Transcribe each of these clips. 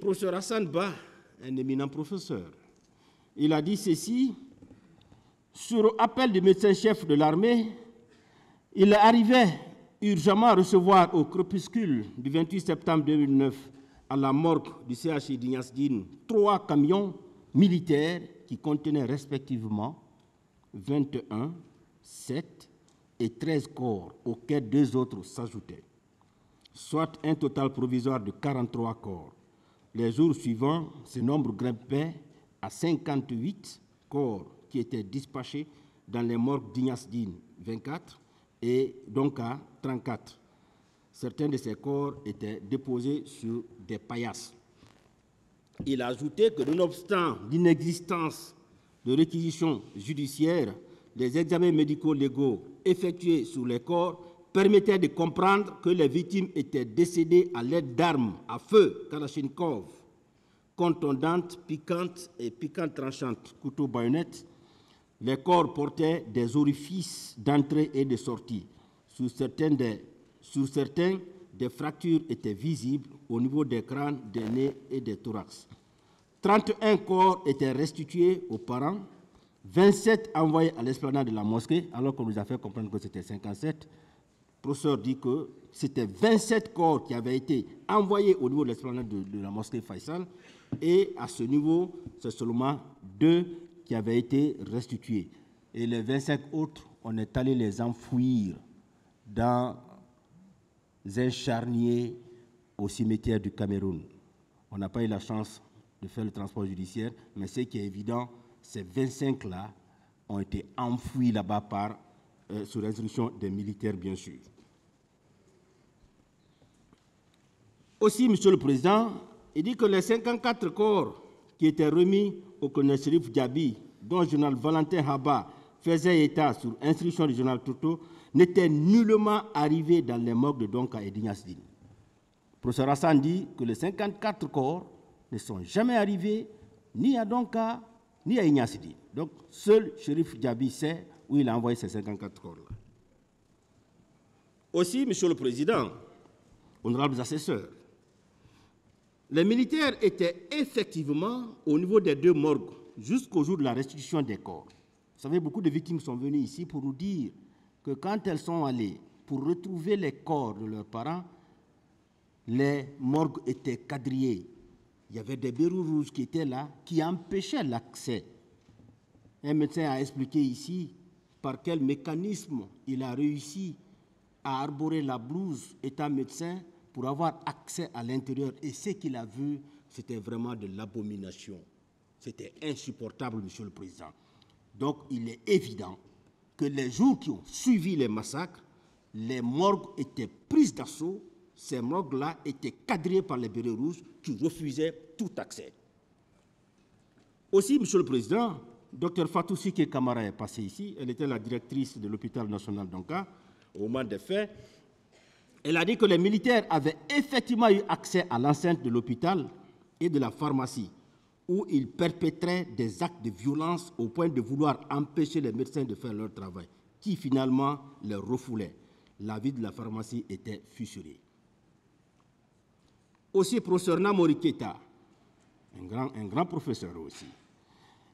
professeur Hassan Ba, un éminent professeur, il a dit ceci: sur appel du médecin-chef de l'armée, il arrivait urgemment à recevoir au crépuscule du 28 septembre 2009 à la morgue du CHI d'Ignace Dine 3 camions militaires qui contenaient respectivement 21, 7 et 13 corps, auxquels 2 autres s'ajoutaient, soit un total provisoire de 43 corps. Les jours suivants, ce nombre grimpait à 58 corps qui étaient dispatchés dans les morgues d'Ignace Dine 24 et donc à 34. Certains de ces corps étaient déposés sur des paillasses. Il a ajouté que, nonobstant l'inexistence de réquisitions judiciaires, les examens médicaux légaux effectués sur les corps permettaient de comprendre que les victimes étaient décédées à l'aide d'armes à feu Kalachnikov, contondantes, piquantes et piquantes tranchantes, couteaux baïonnettes. Les corps portaient des orifices d'entrée et de sortie. Sur certains, des fractures étaient visibles au niveau des crânes, des nez et des thorax. 31 corps étaient restitués aux parents, 27 envoyés à l'esplanade de la mosquée, alors qu'on nous a fait comprendre que c'était 57. Le professeur dit que c'était 27 corps qui avaient été envoyés au niveau de l'esplanade de la mosquée Faisal, et à ce niveau, c'est seulement 2 qui avaient été restitués. Et les 25 autres, on est allé les enfouir dans un charnier au cimetière du Cameroun. On n'a pas eu la chance de faire le transport judiciaire, mais ce qui est évident, ces 25-là ont été enfouis là-bas sous instruction des militaires, bien sûr. Aussi, Monsieur le Président, il dit que les 54 corps qui étaient remis au colonel Chérif Diaby, dont le journal Valentin Haba faisait état sur instruction du journal Toto, n'étaient nullement arrivés dans les morgues de Donka et d'Ignace Dine. Le professeur Hassan dit que les 54 corps ne sont jamais arrivés ni à Donka ni à Ignace Dine. Donc, seul Chérif Diaby sait où il a envoyé ces 54 corps-là. Aussi, Monsieur le Président, honorables assesseurs, les militaires étaient effectivement au niveau des 2 morgues jusqu'au jour de la restitution des corps. Vous savez, beaucoup de victimes sont venues ici pour nous dire que quand elles sont allées pour retrouver les corps de leurs parents, les morgues étaient quadrillées. Il y avait des verrous rouges qui étaient là, qui empêchaient l'accès. Un médecin a expliqué ici par quel mécanisme il a réussi à arborer la blouse étant médecin pour avoir accès à l'intérieur. Et ce qu'il a vu, c'était vraiment de l'abomination. C'était insupportable, Monsieur le Président. Donc, il est évident que les jours qui ont suivi les massacres, les morgues étaient prises d'assaut. Ces morgues-là étaient quadrillées par les bérets rouges qui refusaient tout accès. Aussi, Monsieur le Président, Dr Fatou Sike Kamara est passée ici. Elle était la directrice de l'hôpital national d'Onka au moment des faits. Elle a dit que les militaires avaient effectivement eu accès à l'enceinte de l'hôpital et de la pharmacie, où ils perpétraient des actes de violence au point de vouloir empêcher les médecins de faire leur travail, qui finalement les refoulaient. La vie de la pharmacie était fissurée. Aussi, professeur Namori Keita, un grand professeur aussi,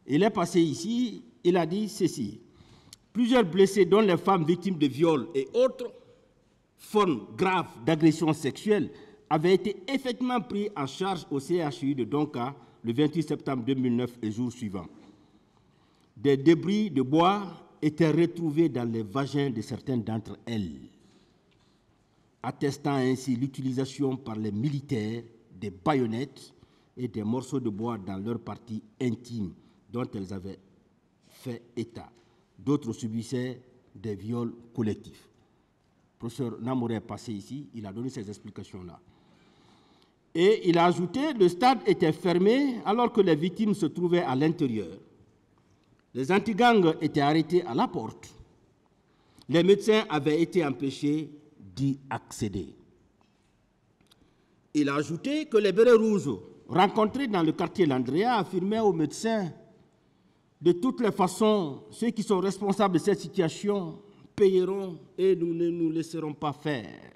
il est passé ici, il a dit ceci: plusieurs blessés, dont les femmes victimes de viols et autres formes graves d'agression sexuelle, avaient été effectivement pris en charge au CHU de Donka le 28 septembre 2009 et jours suivants. Des débris de bois étaient retrouvés dans les vagins de certaines d'entre elles, attestant ainsi l'utilisation par les militaires des baïonnettes et des morceaux de bois dans leur partie intime dont elles avaient fait état. D'autres subissaient des viols collectifs. Le professeur Namouré est passé ici, il a donné ces explications-là. Et il a ajouté, le stade était fermé alors que les victimes se trouvaient à l'intérieur. Les antigangs étaient arrêtés à la porte. Les médecins avaient été empêchés d'y accéder. Il a ajouté que les bérets rouges rencontrés dans le quartier Landrea affirmaient aux médecins: de toutes les façons, ceux qui sont responsables de cette situation payeront et nous ne nous laisserons pas faire.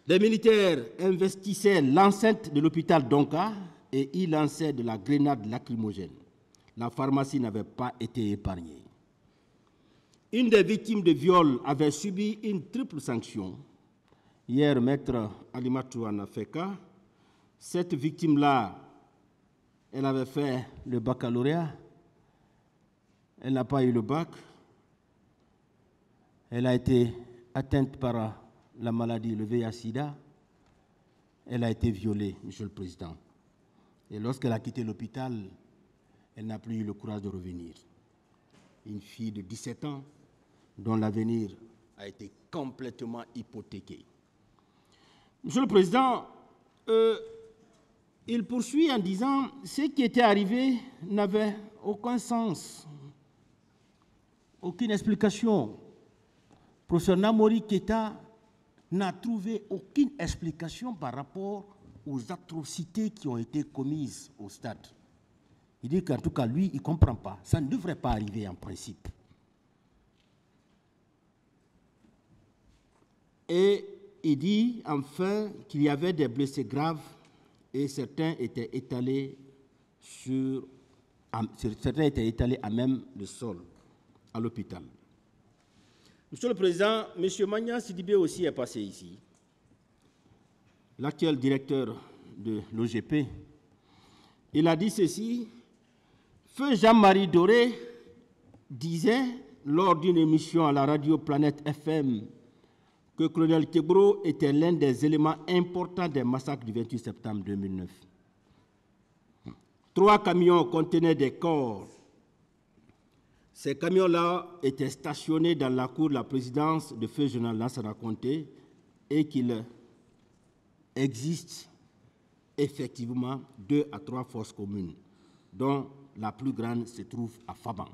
Les militaires investissaient l'enceinte de l'hôpital Donka et y lançaient de la grenade lacrymogène. La pharmacie n'avait pas été épargnée. Une des victimes de viol avait subi une triple sanction. Hier, maître Alimatou en a fait cas. Cette victime-là, elle avait fait le baccalauréat. Elle n'a pas eu le bac. Elle a été atteinte par la maladie, le VIH-Sida. Elle a été violée, Monsieur le Président. Et lorsqu'elle a quitté l'hôpital, elle n'a plus eu le courage de revenir. Une fille de 17 ans dont l'avenir a été complètement hypothéqué. Monsieur le Président, il poursuit en disant « Ce qui était arrivé n'avait aucun sens, aucune explication. » Professeur Namori Keita n'a trouvé aucune explication par rapport aux atrocités qui ont été commises au stade. Il dit qu'en tout cas, lui, il ne comprend pas. Ça ne devrait pas arriver en principe. Et il dit enfin qu'il y avait des blessés graves et certains étaient étalés à même le sol à l'hôpital. Monsieur le Président, M. Magnan Sidibé aussi est passé ici. L'actuel directeur de l'OGP. Il a dit ceci. Feu Jean-Marie Doré disait lors d'une émission à la radio Planète FM que le colonel Kebro était l'un des éléments importants des massacres du 28 septembre 2009. 3 camions contenaient des corps. Ces camions-là étaient stationnés dans la cour de la présidence de feu général Lansana Conté et qu'il existe effectivement 2 à 3 fosses communes, dont la plus grande se trouve à Faban.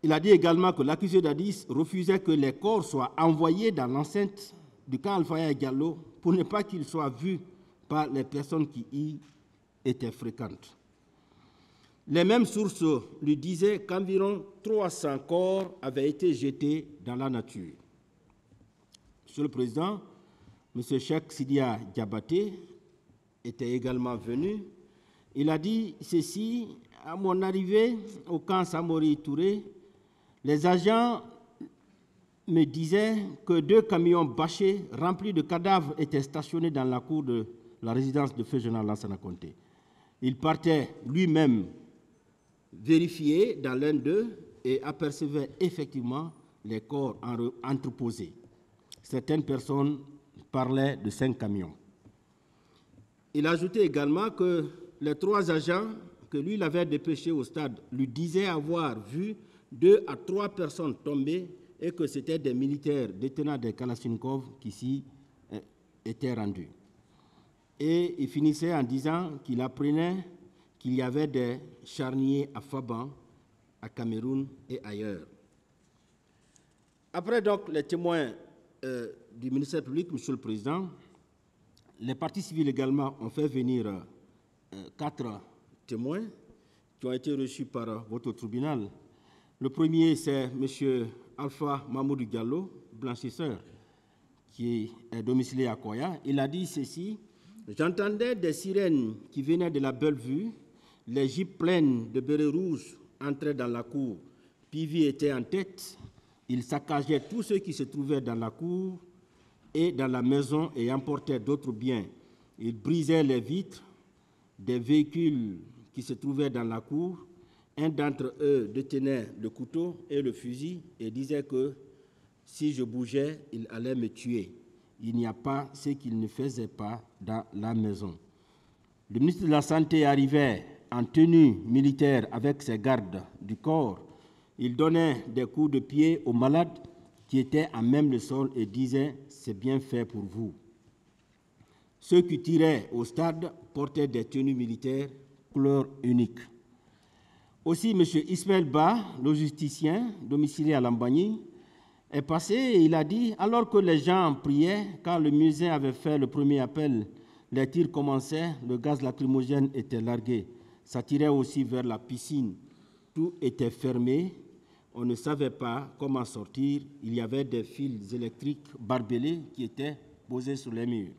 Il a dit également que l'accusé d'Addis refusait que les corps soient envoyés dans l'enceinte du camp Alfaya Diallo pour ne pas qu'ils soient vus par les personnes qui y étaient fréquentes. Les mêmes sources lui disaient qu'environ 300 corps avaient été jetés dans la nature. Monsieur le Président, M. Cheikh Sidia Diabaté était également venu. Il a dit ceci: à mon arrivée au camp Samori Touré, les agents me disaient que 2 camions bâchés remplis de cadavres étaient stationnés dans la cour de la résidence de feu général Lansana Conté. Il partait lui-même vérifier dans l'un d'eux et apercevait effectivement les corps entreposés. Certaines personnes parlaient de 5 camions. Il ajoutait également que les 3 agents que lui l'avait dépêchés au stade lui disaient avoir vu 2 à 3 personnes tombées et que c'était des militaires détenant des Kalachnikov qui s'y étaient rendus. Et il finissait en disant qu'il apprenait qu'il y avait des charniers à Faban, à Cameroun et ailleurs. Après donc les témoins du ministère public, Monsieur le Président, les parties civiles également ont fait venir 4 témoins qui ont été reçus par votre tribunal. Le premier, c'est M. Alpha Mamoudou Diallo, blanchisseur, qui est domicilié à Koya. Il a dit ceci: j'entendais des sirènes qui venaient de la Bellevue, les jeeps pleines de bérets rouges entraient dans la cour. Pivi était en tête, il saccageait tous ceux qui se trouvaient dans la cour et dans la maison et emportait d'autres biens. Il brisait les vitres des véhicules qui se trouvaient dans la cour. Un d'entre eux détenait le couteau et le fusil et disait que si je bougeais, il allait me tuer. Il n'y a pas ce qu'il ne faisait pas dans la maison. Le ministre de la Santé arrivait en tenue militaire avec ses gardes du corps. Il donnait des coups de pied aux malades qui étaient à même le sol et disait « c'est bien fait pour vous ». Ceux qui tiraient au stade portaient des tenues militaires couleur unique. Aussi, M. Ismaël Ba, logisticien domicilié à Lambagny, est passé et il a dit, alors que les gens priaient, car le musée avait fait le premier appel, les tirs commençaient, le gaz lacrymogène était largué. Ça tirait aussi vers la piscine. Tout était fermé. On ne savait pas comment sortir. Il y avait des fils électriques barbelés qui étaient posés sur les murs.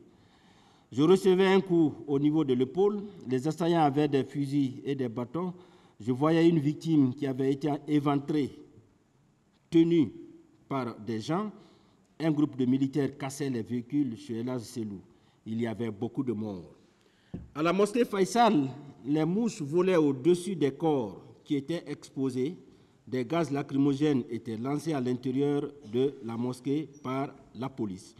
Je recevais un coup au niveau de l'épaule. Les assaillants avaient des fusils et des bâtons. Je voyais une victime qui avait été éventrée, tenue par des gens. Un groupe de militaires cassait les véhicules chez Elhadj Selou. Il y avait beaucoup de morts. À la mosquée Faisal, les mouches volaient au-dessus des corps qui étaient exposés. Des gaz lacrymogènes étaient lancés à l'intérieur de la mosquée par la police.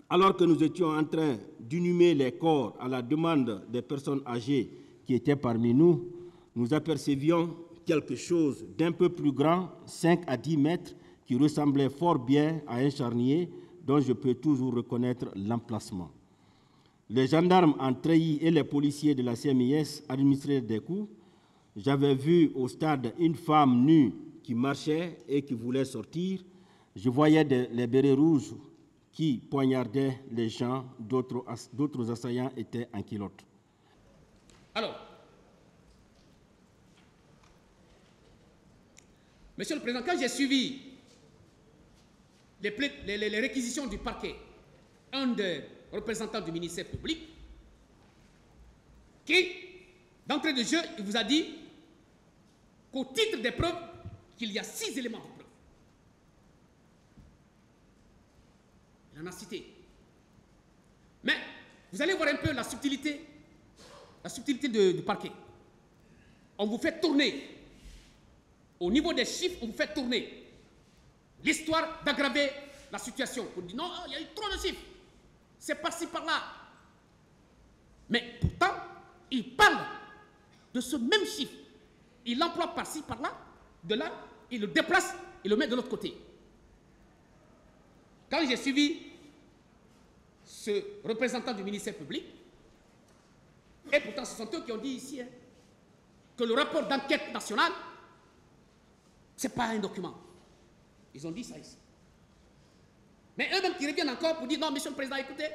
Alors que nous étions en train d'inhumer les corps à la demande des personnes âgées qui étaient parmi nous, nous apercevions quelque chose d'un peu plus grand, 5 à 10 mètres, qui ressemblait fort bien à un charnier dont je peux toujours reconnaître l'emplacement. Les gendarmes en treillis et les policiers de la CMIS administraient des coups. J'avais vu au stade une femme nue qui marchait et qui voulait sortir. Je voyais les bérets rouges qui poignardaient les gens, d'autres assaillants étaient en culotte. Alors, Monsieur le Président, quand j'ai suivi les réquisitions du parquet, un des représentants du ministère public, qui, d'entrée de jeu, il vous a dit qu'au titre des preuves, qu'il y a 6 éléments de preuve. Il en a cité. Mais vous allez voir un peu la subtilité du parquet. On vous fait tourner, au niveau des chiffres, on vous fait tourner l'histoire d'aggraver la situation. On dit non, il y a eu trop de chiffres. C'est par-ci, par-là. Mais pourtant, il parle de ce même chiffre. Il l'emploie par-ci, par-là, de là, il le déplace, il le met de l'autre côté. Quand j'ai suivi ce représentant du ministère public, et pourtant ce sont eux qui ont dit ici que le rapport d'enquête nationale, ce n'est pas un document. Ils ont dit ça ici. Mais eux-mêmes qui reviennent encore pour dire non, Monsieur le Président, écoutez,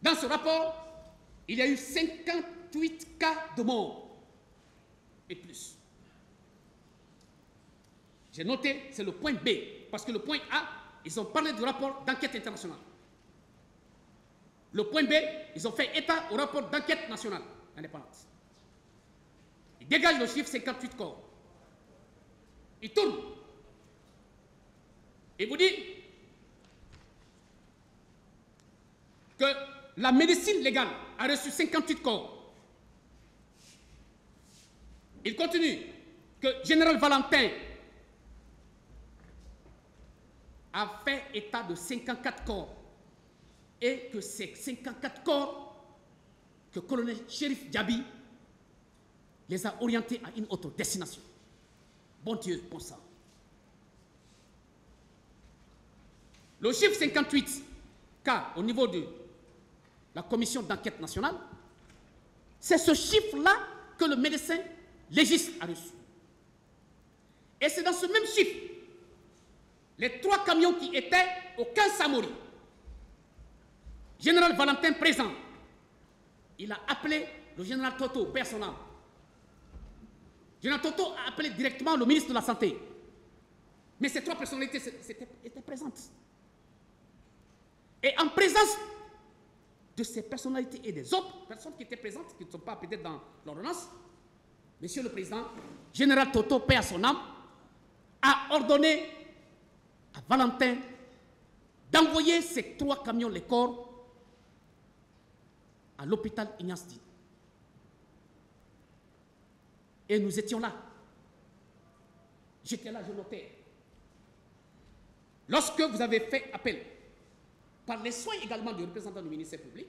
dans ce rapport, il y a eu 58 cas de mort et plus. J'ai noté, c'est le point B, parce que le point A, ils ont parlé du rapport d'enquête internationale. Le point B, ils ont fait état au rapport d'enquête nationale indépendante. Ils dégagent le chiffre 58 corps. Ils tournent. Et vous dit que la médecine légale a reçu 58 corps. Il continue que Général Valentin a fait état de 54 corps et que ces 54 corps que le colonel Chérif Diaby les a orientés à une autre destination. Bon Dieu, bon sang. Le chiffre 58 cas au niveau de la commission d'enquête nationale, c'est ce chiffre-là que le médecin légiste a reçu. Et c'est dans ce même chiffre, les 3 camions qui étaient au camp Samori, Général Valentin présent, il a appelé le général Toto, personnel. Général Toto a appelé directement le ministre de la Santé. Mais ces 3 personnalités étaient présentes. Et en présence de ces personnalités et des autres personnes qui étaient présentes, qui ne sont pas peut-être dans l'ordonnance, Monsieur le Président, Général Toto, paix à son âme, a ordonné à Valentin d'envoyer ces 3 camions, les corps, à l'hôpital Ignace Di. Et nous étions là. J'étais là, je notais. Lorsque vous avez fait appel, par les soins également du représentant du ministère public,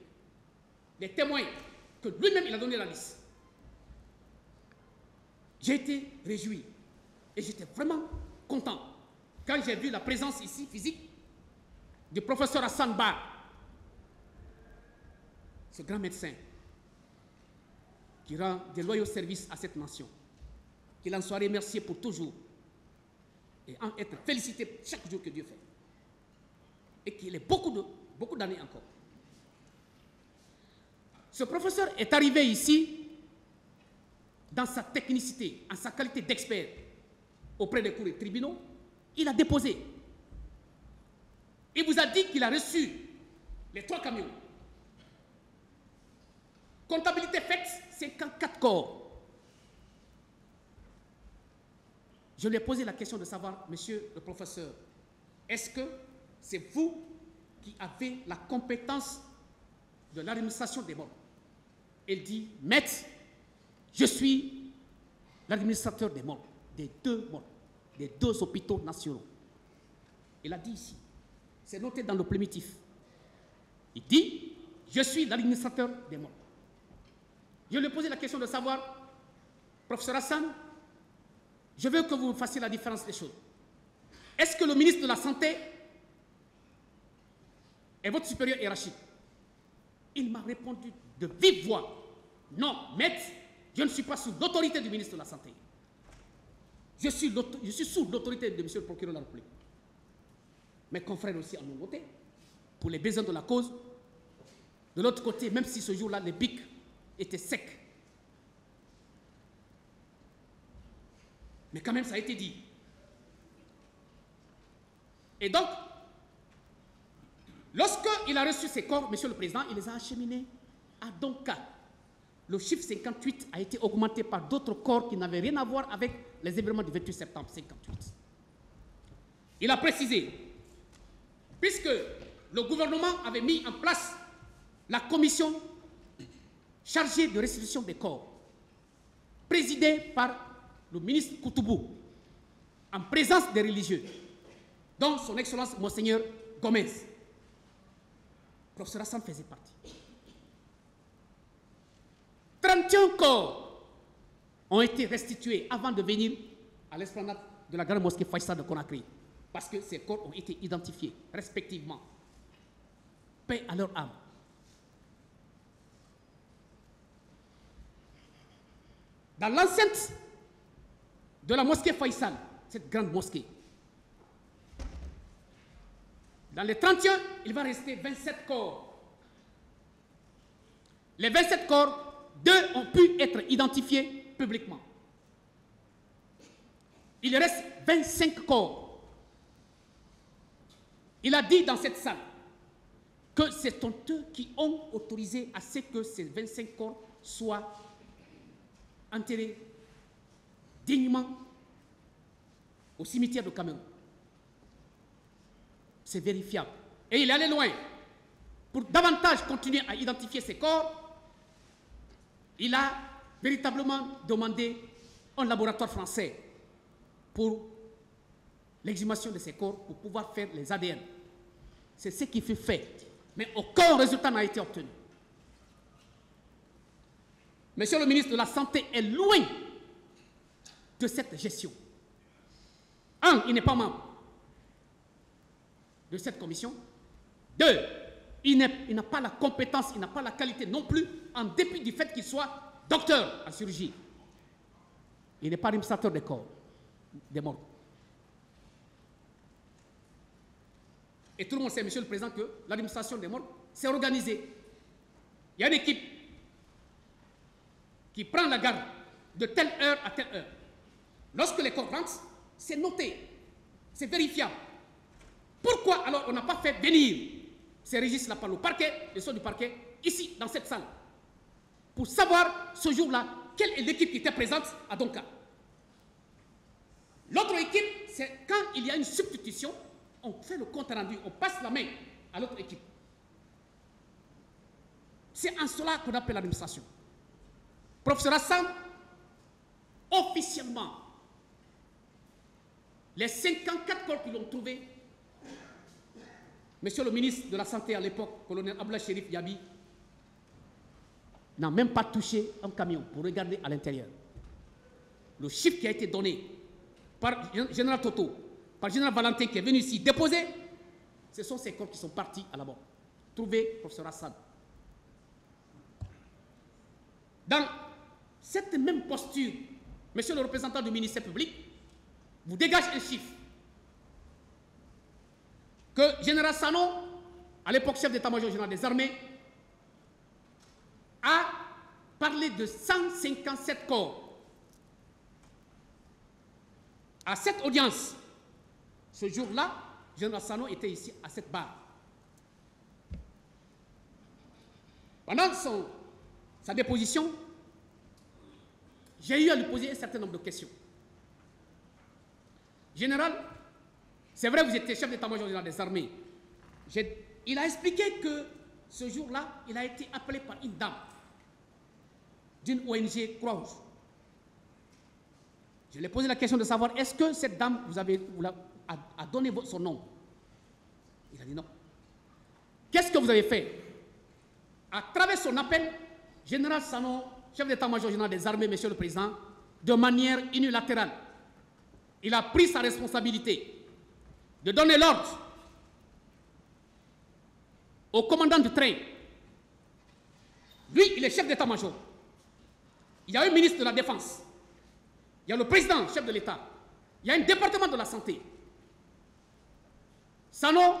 les témoins que lui-même il a donné la liste, j'ai été réjoui et j'étais vraiment content quand j'ai vu la présence ici physique du professeur Hassan Bar, ce grand médecin qui rend des loyaux services à cette nation, qu'il en soit remercié pour toujours et en être félicité chaque jour que Dieu fait. Et qu'il ait beaucoup d'années encore. Ce professeur est arrivé ici dans sa technicité, en sa qualité d'expert auprès des cours et tribunaux. Il a déposé. Il vous a dit qu'il a reçu les 3 camions. Comptabilité faite, 54 corps. Je lui ai posé la question de savoir, monsieur le professeur, est-ce que c'est vous qui avez la compétence de l'administration des morts? Il dit, maître, je suis l'administrateur des morts, des 2 morts, des 2 hôpitaux nationaux. Il a dit ici, c'est noté dans le primitif. Il dit, je suis l'administrateur des morts. Je lui ai posé la question de savoir, professeur Hassan, je veux que vous fassiez la différence des choses. Est-ce que le ministre de la Santé est votre supérieur hiérarchique? Il m'a répondu de vive voix, non, maître, je ne suis pas sous l'autorité du ministre de la Santé. Je suis sous l'autorité de monsieur le procureur de la République. Mes confrères aussi en ont voté pour les besoins de la cause. De l'autre côté, même si ce jour-là, les bics étaient secs. Mais quand même, ça a été dit. Et donc, lorsqu'il a reçu ces corps, monsieur le président, il les a acheminés à Donka. Le chiffre 58 a été augmenté par d'autres corps qui n'avaient rien à voir avec les événements du 28 septembre 58. Il a précisé, puisque le gouvernement avait mis en place la commission chargée de restitution des corps, présidée par le ministre Koutoubou, en présence des religieux, dont son Excellence Monseigneur Gomez. Professeur Hassan faisait partie. 31 corps ont été restitués avant de venir à l'esplanade de la grande mosquée Faïsal de Conakry, parce que ces corps ont été identifiés respectivement. Paix à leur âme. Dans l'enceinte de la mosquée Faïsal, cette grande mosquée, dans les 31, il va rester 27 corps. Les 27 corps, 2 ont pu être identifiés publiquement. Il reste 25 corps. Il a dit dans cette salle que ce sont eux qui ont autorisé à ce que ces 25 corps soient enterrés dignement au cimetière de Cameroun. C'est vérifiable. Et il est allé loin. Pour davantage continuer à identifier ces corps, il a véritablement demandé un laboratoire français pour l'exhumation de ces corps, pour pouvoir faire les ADN. C'est ce qui fut fait. Mais aucun résultat n'a été obtenu. Monsieur le ministre de la Santé est loin de cette gestion. Il n'est pas membre de cette commission. 2, il n'a pas la compétence, il n'a pas la qualité non plus, en dépit du fait qu'il soit docteur en chirurgie. Il n'est pas administrateur des corps, des morts. Et tout le monde sait, monsieur le président, que l'administration des morts s'est organisée. Il y a une équipe qui prend la garde de telle heure à telle heure. Lorsque les corps rentrent, c'est noté, c'est vérifiable. Pourquoi alors on n'a pas fait venir ces registres-là par le parquet, les soins du parquet, ici, dans cette salle, pour savoir ce jour-là, quelle est l'équipe qui était présente à Donka? L'autre équipe, c'est quand il y a une substitution, on fait le compte rendu, on passe la main à l'autre équipe. C'est en cela qu'on appelle l'administration. Professeur Hassan, officiellement, les 54 corps qu'ils l'ont trouvé, monsieur le ministre de la Santé à l'époque, colonel Abdullah Chérif Yabi, n'a même pas touché un camion pour regarder à l'intérieur. Le chiffre qui a été donné par général Toto, par général Valentin qui est venu ici déposer, ce sont ces corps qui sont partis à la mort. Trouvez professeur Hassan. Dans cette même posture, monsieur le représentant du ministère public, vous dégage un chiffre que général Sano, à l'époque chef d'état-major général des armées, a parlé de 157 corps. À cette audience, ce jour-là, général Sano était ici à cette barre. Pendant sa déposition, j'ai eu à lui poser un certain nombre de questions. Général, c'est vrai, vous étiez chef d'état-major général des armées. Il a expliqué que ce jour-là, il a été appelé par une dame d'une ONG Croix-Rouge. Je lui ai posé la question de savoir, est-ce que cette dame a donné son nom? Il a dit non. Qu'est-ce que vous avez fait? À travers son appel, Général Sanon, chef d'état-major général des armées, Monsieur le Président, de manière unilatérale, il a pris sa responsabilité de donner l'ordre au commandant du train. Lui, il est chef d'état-major. Il y a un ministre de la Défense. Il y a le président, chef de l'État. Il y a un département de la santé. Sanon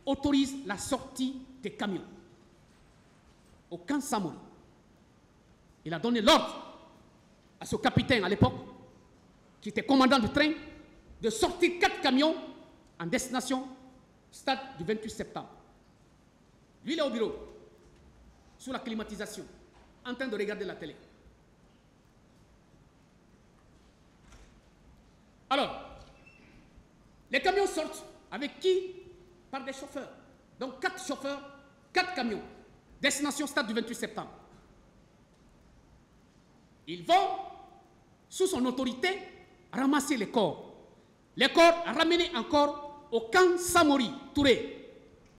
autorise la sortie des camions au camp Samori. Il a donné l'ordre à ce capitaine à l'époque, qui était commandant du train, de sortir 4 camions en destination stade du 28 septembre. Lui, il est au bureau, sous la climatisation, en train de regarder la télé. Alors, les camions sortent avec qui? Par des chauffeurs. Donc 4 chauffeurs, 4 camions. Destination stade du 28 septembre. Ils vont, sous son autorité, ramasser les corps. Les corps ramenés encore au camp Samori, Touré.